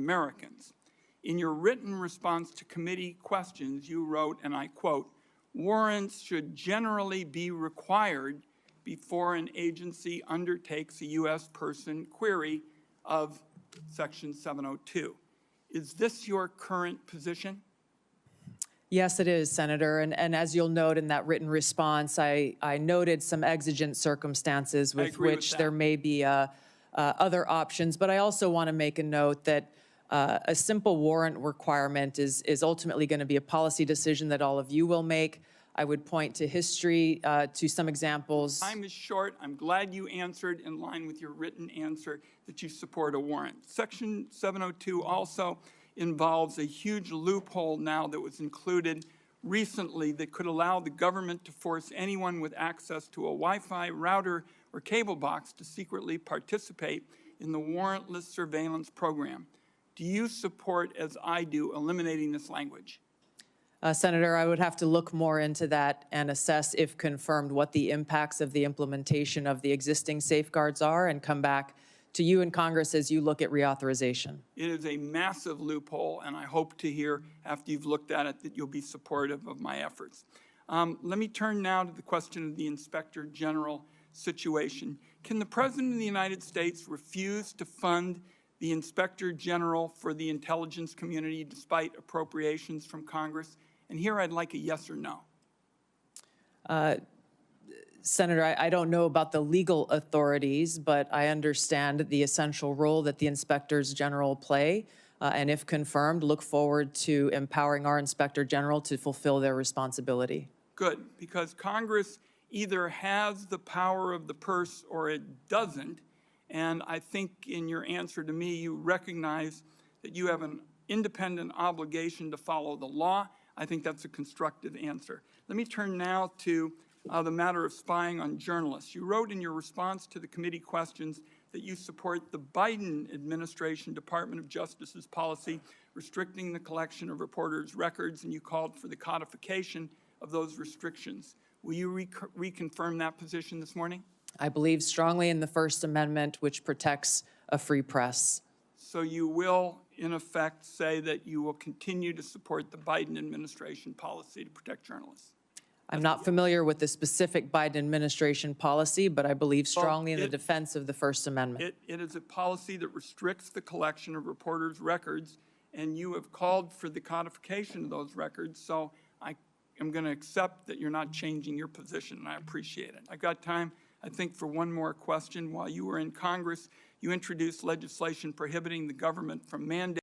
Americans. In your written response to committee questions, you wrote, and I quote, "Warrants should generally be required before an agency undertakes a U.S. person query of Section 702. Is this your current position?" Yes, it is, Senator. And as you'll note in that written response, I noted some exigent circumstances with which there may be other options. But I also want to make a note that a simple warrant requirement is ultimately going to be a policy decision that all of you will make. I would point to history, to some examples. Time is short. I'm glad you answered in line with your written answer that you support a warrant. Section 702 also involves a huge loophole now that was included recently that could allow the government to force anyone with access to a Wi-Fi router or cable box to secretly participate in the warrantless surveillance program. Do you support, as I do, eliminating this language? Senator, I would have to look more into that and assess, if confirmed, what the impacts of the implementation of the existing safeguards are and come back to you in Congress as you look at reauthorization. It is a massive loophole, and I hope to hear after you've looked at it that you'll be supportive of my efforts. Let me turn now to the question of the Inspector General situation. Can the President of the United States refuse to fund the Inspector General for the intelligence community despite appropriations from Congress? And here I'd like a yes or no. Senator, I don't know about the legal authorities, but I understand the essential role that the inspectors general play. And if confirmed, look forward to empowering our Inspector General to fulfill their responsibility. Good, because Congress either has the power of the purse or it doesn't. And I think in your answer to me, you recognize that you have an independent obligation to follow the law. I think that's a constructive answer. Let me turn now to the matter of spying on journalists. You wrote in your response to the committee questions that you support the Biden administration Department of Justice's policy restricting the collection of reporters' records, and you called for the codification of those restrictions. Will you reconfirm that position this morning? I believe strongly in the First Amendment, which protects a free press. So you will, in effect, say that you will continue to support the Biden administration policy to protect journalists? I'm not familiar with the specific Biden administration policy, but I believe strongly in the defense of the First Amendment. It is a policy that restricts the collection of reporters' records, and you have called for the codification of those records, so I am going to accept that you're not changing your position, and I appreciate it. I've got time, I think, for one more question. While you were in Congress, you introduced legislation prohibiting the government from mandating